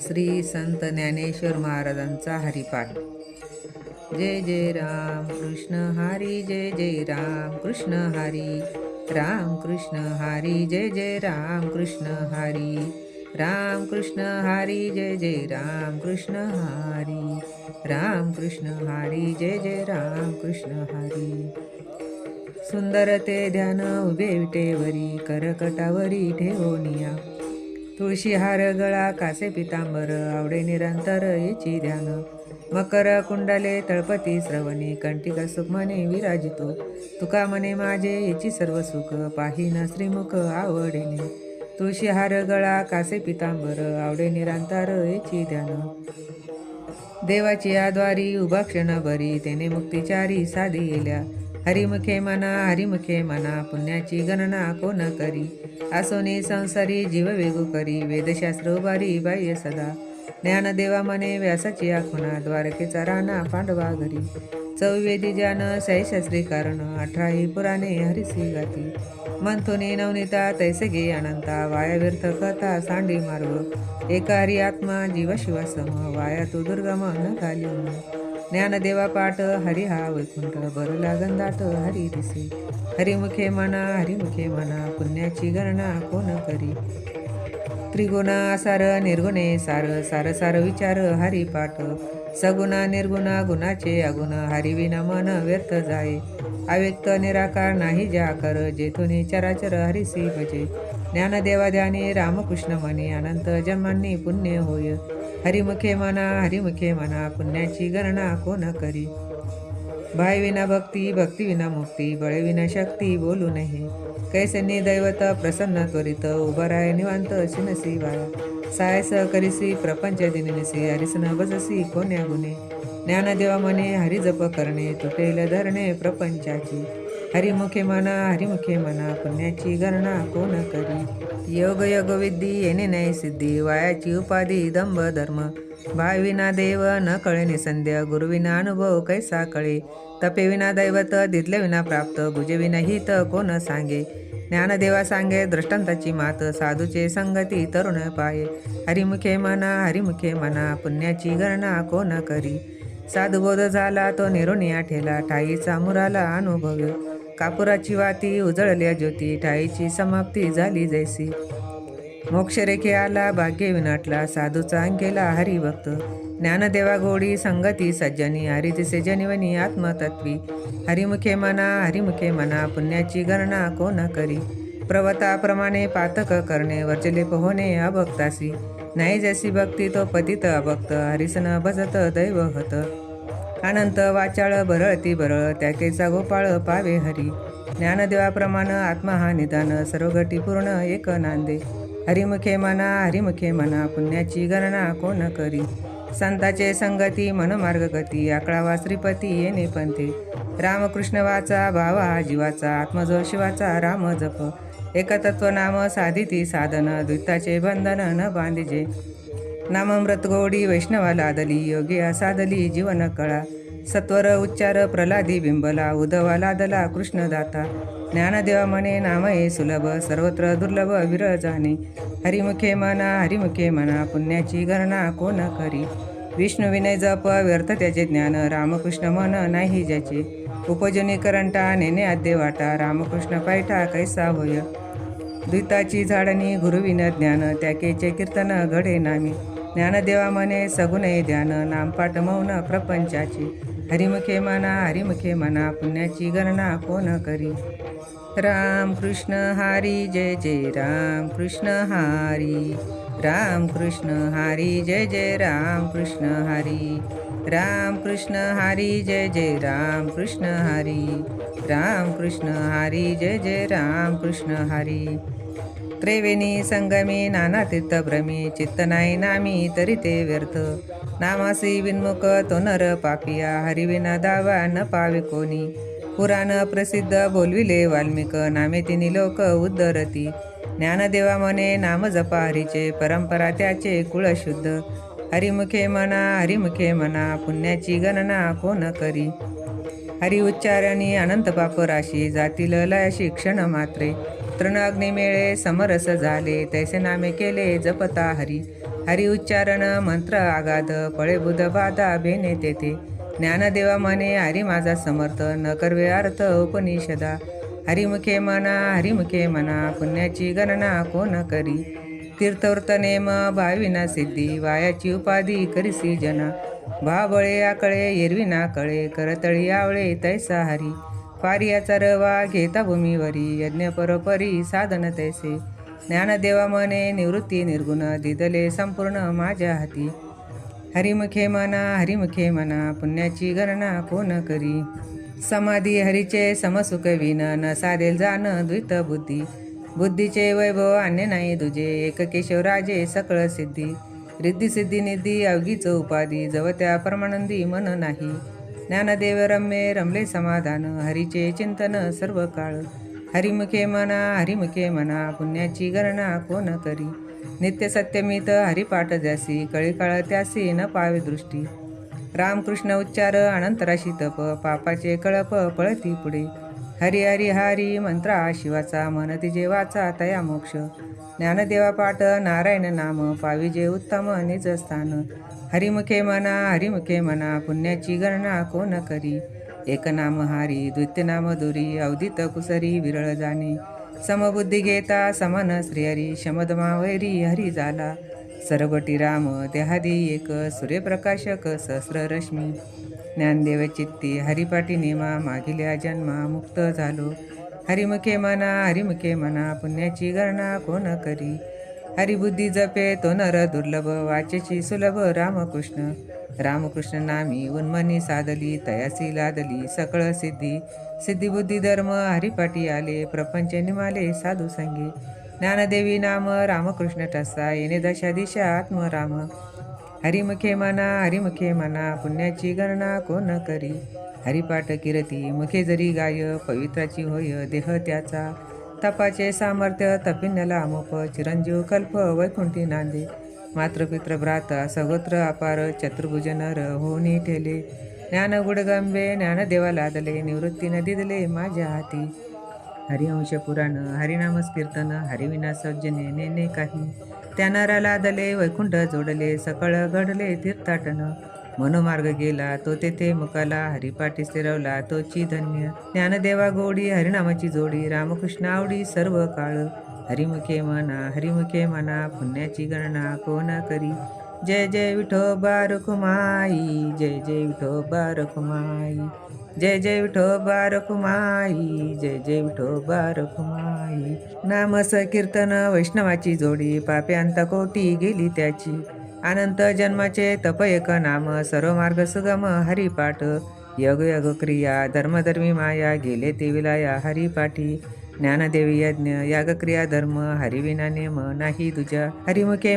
श्री संत ज्ञानेश्वर महाराजांचा हरिपाठ. जय जय राम कृष्ण हरी, जय जय राम कृष्ण हरी. राम कृष्ण हरी, जय जय राम कृष्ण हरी. राम कृष्ण हरी, जय जय राम कृष्ण हरी. राम कृष्ण हरी, जय जय राम कृष्ण हरी. सुंदर ते ध्यान उभे विटेवरी, करकटावरी ठेवोनिया. तुळशी हार गळा कासे पितांबर, आवडे निरंतर येची ध्यान. मकर कुंडले तळपती श्रवणी, कंटिक सुखमने विराजितो. तुका मने माझे येची सर्व सुख, पाहिन श्रीमुख आवडेने. तुळशी हार गळा कासे पितांबर, आवडे निरंतर येची ध्यान. देवाची आद्वारी उभा क्षण बरी, तेने मुक्तिचारी साधी येल्या. हरिमुखे मना, हरिमुखे मना, पुण्याची गणना कोण करी. आसोनी संसारी जीव वेगू करी, वेदशास्त्र उभारी बाह्य सदा. ज्ञानदेवा मने व्यासाची आखुना, द्वारकेचा राणा पांडवा घरी. चौवेदी ज्ञान शास्त्री कारण, 18 पुराणे हरिसी गाती. मंथुनी नवनीता तैसे गे अनंता, वाया व्यर्थ कथा सांडी मार्ग. एका हरी आत्मा जीव शिवा सम, वाया तू दुर्गम न घाली. ज्ञानदेवा पाठ हरी हा वैकुंठ, भरला गंधाट हरी दिसे. हरिमुखे मना, हरिमुखे मना, पुण्याची गणना कोण करी. त्रिगुण आसार निर्गुणे सार, सार सार विचार हरी पाठ. सगुणा निर्गुणा गुणाचे अगुण, हरिविना मन व्यर्थ जाये. अव्यक्त निराकार नाही जाकर, जेथुनी चराचर हरिसी भजे. ज्ञानदेवा ध्यानी रामकृष्ण मनी, अनंत जन्मांनी पुण्य होय. हरिमुखे मना, हरिमुखे मना, पुण्याची गणना कोण करी. भाईविना भक्ती, भक्तिविना मुक्ती, बळविना शक्ती बोलू नये. कैसनी दैवत प्रसन्न त्वरित, उभराय निवांत शिनसी वाया. सायस करिसी प्रपंच दिनसी, हरिसन बजसी कोण्या गुणे. ज्ञानदेवा मने हरी जप करणे, तुटेल धरणे प्रपंचाची. हरिमुखे मना, हरिमुखे मना, पुण्याची गणना कोण करी. योग योग विद्धी येणे नाही सिद्धी, वायाची उपाधी दंभ धर्म. भाविना देव न कळे निसंध्य, गुरुविना अनुभव कैसा कळे. तपेविना दैवत दिदलेविना प्राप्त, गुजेविना हित कोण सांगे. ज्ञानदेवा सांगे दृष्टांताची मात, साधूचे संगती तरुण पाये. हरिमुखे मना, हरिमुखे मना, पुण्याची गणना कोण करी. साधुबोध झाला तो निरोनिया ठेला, ठाईचा मुराला अनुभव. कापुराची वाती उजळल्या ज्योती, ठाईची समाप्ती झाली जैसी. मोक्षरेखे आला भाग्य विनाटला, साधूचा अंकेला हरिभक्त. ज्ञानदेवा गोडी संगती सज्जनी, हरी दिसे जनिवनी आत्मतत्वी. हरिमुखे मना, हरिमुखे मना, पुण्याची गणना कोण करी. प्रवताप्रमाणे पातक करणे, वर्जलेप होणे अभक्तासी. नाही जैसी भक्ती तो पतित अभक्त, हरिसन भजत दैवहत. अनंत वाचाळ भरळती बरळ, त्याकेचा गोपाळ पावे हरी. ज्ञानदेवाप्रमाण आत्मा हा निदान, सर्व घटी पूर्ण एक नांदे. हरिमुखे मना, हरिमुखे मना, पुण्याची गणना कोण करी. संताचे संगती मनमार्ग गती, आकळावा श्रीपती येणे पंथे. रामकृष्ण वाचा भावा हा जीवाचा, आत्मजो शिवाचा राम जप. एकतत्व नाम साधिती साधन, द्विताचे बंधन न बांधिजे. नाममृत गोडी वैष्णवा लादली, योगी असादली जीवन कळा. सत्वर उच्चार प्रल्हादी बिंबला, उद्धवा लादला कृष्णदाता. ज्ञानदेवा म्हणे नाम हे सुलभ, सर्वत्र दुर्लभ विरळ जाणे. हरिमुखे मना, हरिमुखे मना, पुण्याची गणना कोण करी. विष्णू विनय जप व्यर्थ त्याचे ज्ञान, रामकृष्ण मन नाही ज्याचे. उपजनी करंटा नेणे आद्य वाटा, रामकृष्ण पायठा कैसा होय. द्विताची झाडणी गुरुविन ज्ञान, त्याकेचे कीर्तन घडे नामी. ज्ञानदेवा मने सगुणे ध्यान, नामपाठ मौन प्रपंचाची. हरिमुखे मना, हरिमुखे मना, पुण्याची गणना कोण करी. राम कृष्ण हरी, जय जय राम कृष्ण हरी. राम कृष्ण हरी, जय जय राम कृष्ण हरी. राम कृष्ण हरी, जय जय राम कृष्ण हरी. राम कृष्ण हरी, जय जय राम कृष्ण हरी. त्रिवेणी संगमी नाना तीर्थभ्रमी, चित्त नाही नामी तरी ते व्यर्थ. नामासी विन्मुख तो नर पापिया, हरिविना दावा न पावे कोणी. पुराण प्रसिद्ध बोलविले वाल्मिक, नामे तिनी लोक उद्धरती. ज्ञानदेवा मने नाम जपा हरीचे, परंपरा त्याचे कुळ शुद्ध. हरिमुखे मना, हरिमुखे मना, पुण्याची गणना कोण करी. हरि उच्चारणी अनंत पाप राशी, जातील लयाशी क्षण मात्रे. तृण अग्नी मेळे समरस झाले, तैसे नामे केले जपता हरी. हरी उच्चारण मंत्र आगाध, पळे बुध बाधा बेने तेथे. ज्ञानदेवा म्हणे हरी माझा समर्थ, न कर्वे अर्थ उपनिषदा. हरिमुखे म्हणा पुण्याची गणना कोण करी. तीर्थव्रत नेम भाविना सिद्धी, वायाची उपाधी करिसी जना. भाबळे आकळे एरविना कळे, करतळी आवळे तैसा हरी. पारियाचा रवा घेता भूमीवरी, यज्ञ परोपरी साधन तैसे. ज्ञानदेवा म्हणे निवृत्ती निर्गुण, दिदले संपूर्ण माझ्या हाती. हरिमुखे म्हणा पुण्याची गणना कोण करी. समाधी हरीचे समसुख विन, न साधेल जाण द्वित बुद्धी. बुद्धीचे वैभव अन्य नाही दुजे, एक केशवराजे सकळ सिद्धी. रिद्धी सिद्धी निधी अवघीच उपाधी, जवत्या परमानंदी मन नाही. ज्ञानदेव रमले समाधान, हरीचे चिंतन सर्व काळ. हरिमुखे म्हणा पुण्याची गणना कोण करी. नित्य सत्यमित हरिपाठ ज्यासी, कळी काळ त्यासी न पावे दृष्टी. रामकृष्ण उच्चार अनंतराशी तप, पापाचे कळप पळती पुढे. हरी हरी हरी मंत्र शिवाचा, मन तिजे वाचा तया मोक्ष. ज्ञानदेवा पाठ नारायण नाम, पाविजे उत्तम निज स्थान. हरिमुखे म्हणा पुण्याची गणना कोण करी. एक नाम हारी द्वितीय नाम दुरी, अवधित कुसरी विरळ जाणे. समबुद्धी घेता समान श्रीहरी, शमदमा वैरी हरी झाला. सरबटी राम देहादी एक, सूर्यप्रकाशक सहस्र रश्मी. ज्ञानदेव चित्ती हरिपाठी नेमा, मागिल्या जन्मा मुक्त झालो. हरिमुखे म्हणा पुण्याची गणना कोण करी. हरिबुद्धी जपे तो नर दुर्लभ, वाचेची सुलभ रामकृष्ण नामी उन्मनी साधली, तयासी लादली सकळ सिद्धी. सिद्धिबुद्धी धर्म हरिपाठी आले, प्रपंच निमाले साधू संगे. ज्ञानदेवी नाम रामकृष्ण ठसा, येणे दशा दिशा आत्मराम. हरिमुखे म्हणा पुण्याची गणना कोण करी. हरिपाठ कीर्ती मुखे जरी गाय, पवित्राची होय देह त्याचा. तपाचे सामर्थ्य तपिन्यला अमुप, चिरंजीव कल्प वैकुंठी नांदे. मातृपित्र भ्राता सगोत्र अपार, चतुर्भुज नर होनी ठेले. ज्ञान गुडगंबे ज्ञानदेवा लादले, निवृत्ती न दिदले माझ्या हाती. हरिवंश पुराण हरिनाम कीर्तन, हरिविना सौजन्य नेने काही. त्या नरा लादले वैकुंठ जोडले, सकळ घडले तीर्थाटन. मनोमार्ग गेला तो तेथे मुकाला, हरिपाठी स्थिरवला तोची धन्य. ज्ञानदेवा गोडी हरिनामाची जोडी, रामकृष्ण आवडी सर्व काळ. हरिमुखे म्हणा पुण्याची गणना कोण करी. जय जय विठोबा रखुमाई, जय जय विठोबा रखुमाई. जय जय विठोबा रखुमाई, जय जय विठोबा रखुमाई. नाम कीर्तन वैष्णवाची जोडी, पापे अंत कोटी गेली त्याची. अनंत जन्माचे तप एक नाम, सर्व मार्ग सुगम हरिपाठ. योग योग क्रिया धर्मधर्मी माया, गेले ते विलाया हरिपाठी. ज्ञानदेवी यज्ञ यागक्रिया धर्म, हरिविना नेम नाही तुझ्या. हरिमुखे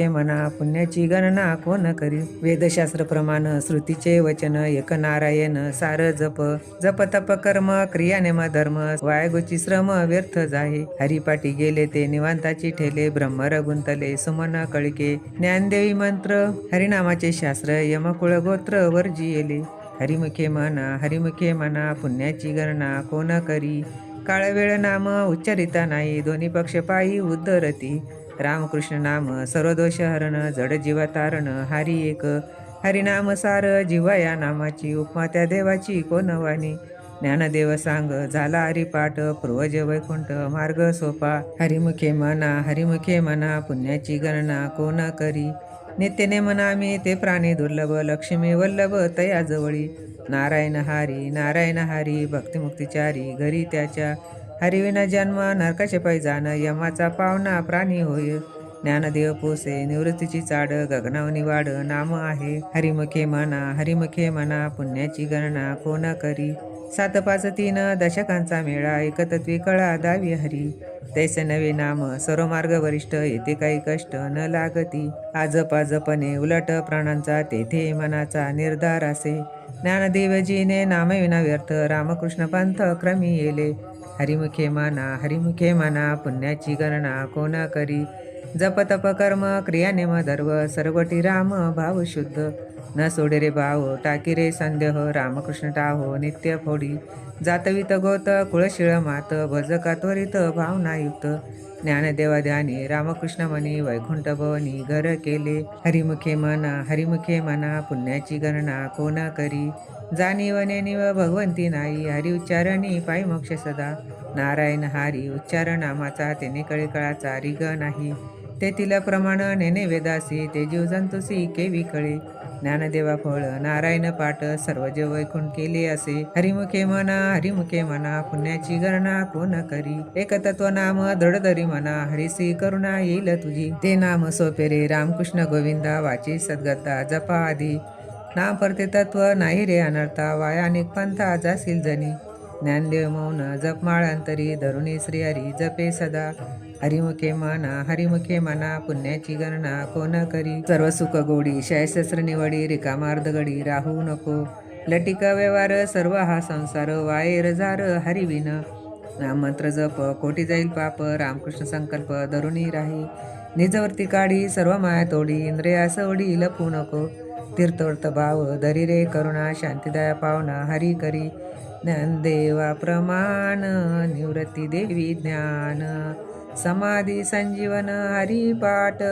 म्हणा पुण्याची गणना कोण करी. वेदशास्त्र प्रमाण श्रुतीचे वचन, एक नारायण सार जप. जप तप कर्म क्रिया नेम धर्म, वायगोची श्रम व्यर्थ जाहे. हरिपाठी गेले ते निवांताची ठेले, ब्रह्मर गुंतले सुमन कळके. ज्ञानदेवी मंत्र हरिनामाचे शास्त्र, यमकुळ गोत्र वर्जी येले. हरिमुखे म्हणा पुण्याची गणना कोण करी. काळवेळ नाम उच्चारिता नाही, दोन्ही पक्ष पायी उद्धरती. रामकृष्ण नाम सर्वदोष हरण, जड जीवा तारण हरी एक. हरिनाम सार जीवा या नामाची, उपमा त्या देवाची कोण वाणी. ज्ञानदेव सांग झाला हरिपाठ, पूर्वज वैकुंठ मार्ग सोपा. हरिमुखे म्हणा पुण्याची गणना कोण करी. नित्यने मनामी ते प्राणी दुर्लभ, लक्ष्मी वल्लभ तया जवळी. नारायण हरी भक्तिमुक्तिचारी घरी त्याच्या. हरिविना जन्म नरकाचे पायी जाण, यमाचा पावना प्राणी होय. ज्ञानदेव पोसे निवृत्तीची चाड, गगनावनी वाढ नाम आहे. हरिमुखे म्हणा पुण्याची गणना कोण करी. 7 5 3 दशकांचा मेळा, एकतत्वी कळा दावी हरी. तैसे नवे नाम सर्व मार्ग वरिष्ठ, येथे काही कष्ट न लागती. आजपाजपणे उलट प्राणांचा, तेथे मनाचा निर्धार असे. ज्ञानदेवजीने नामविना व्यर्थ, रामकृष्ण पंथ क्रमी येले. हरिमुखे म्हणा पुण्याची गणना कोण करी. जप तप कर्म क्रिया नेम धर्व सर्वटी राम भाव शुद्ध न सोडे रे भाव टाकी रे संदेह रामकृष्ण टाहो नित्य फोडी जातवित गोत कुळशिळ मात भज का त्वरित भावनायुक्त ज्ञानदेवा ध्यानी रामकृष्ण मनी वैकुंठ भवनी घर केले हरिमुखे मना पुण्याची गणना कोण करी जाणीव नेनिव भगवंती नाही हरी उच्चारणी पाय मोक्ष सदा नारायण हरी उच्चार नामाचा तेने कळे कळाचा रिग नाही तेथील प्रमाण नेने वेदासी ते जीव जंतुसी केवी कळे ज्ञानदेवा फळ नारायण पाठ सर्व जे वैकुंठ केले असे हरिमुखे मना पुण्याची गणना कोण करी एक तत्व नाम दृढधरी मना हरिसी करुणा येईल तुझी ते नाम सोपे रे रामकृष्ण गोविंदा वाची सद्गता जपा आधी नाम परते तत्व नाही रे अनर्था वाया अनेक पंथा जाशील जनी ज्ञानदेव मौन जपमाळ अंतरी धरुणी श्रीहरी जपे सदा हरिमुखे मना पुण्याची गणना कोण करी सर्व सुख गोडी शयशस्त्र निवडी रिकामार्ध गडी राहू नको लटिक व्यवहार सर्व हा संसार वायर जार हरिविन नाम मंत्र जप कोटी जाईल पाप रामकृष्ण संकल्प धरुणी राही निजवर्ती काढी सर्व माया तोडी इंद्रियास ओढी लपू नको तीर्थवर्त भाव धरी रे करुणा शांतिदाया पावना हरी करी ज्ञानदेवा प्रमाण निवृत्ती देवी ज्ञान समाधी संजीवन हरिपाठ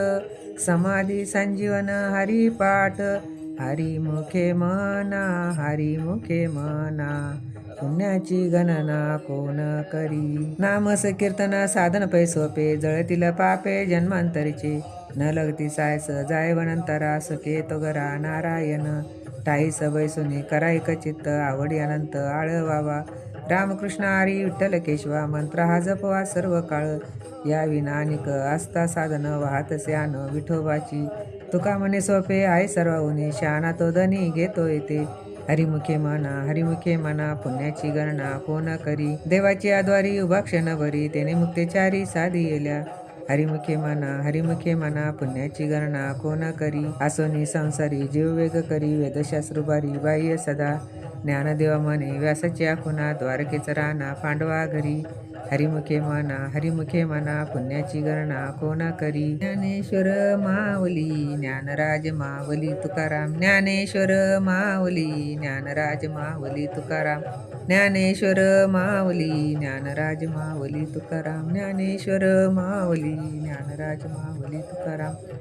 समाधी संजीवन हरिपाठ हरिमुखे मना पुण्याची गणना कोण करी नाम कीर्तन साधन पै सोपे जळतील पापे जन्मांतरीचे न लगती सायस जाय वनंतरा सुखे तो गरा नारायण टाईस बैसुनी करायक चित्त आवडी अनंत आळवावा रामकृष्ण हरी विठ्ठल केशवा मंत्र हा जपवा सर्व काळ या विनानिक आस्था साधन वाहतसे आन विठोबाची तुका म्हणे सोपे आहे सर्वहुनी शहाणा तो धनी घेतो येते हरिमुखे मना पुण्याची गणना कोण करी देवाची आद्वारी उभा क्षणभरी तेने मुक्तेचारी साधी येल्या हरिमुखे मना पुण्याची गणना कोण करी आसोनी संसारी जीव वेग करी वेदशास्त्र बारी बाह्य सदा ज्ञानदेवा म्हणे व्यासाची आखुना द्वारकेचा राणा पांडवा घरी हरिमुखे मना पुण्याची गणना कोण करी ज्ञानेश्वर माऊली ज्ञानराज माऊली तुकाराम ज्ञानेश्वर माऊली ज्ञानराज माऊली तुकाराम ज्ञानेश्वर माऊली ज्ञानराज माऊली तुकाराम ज्ञानेश्वर माऊली ज्ञानराज माऊली तुकाराम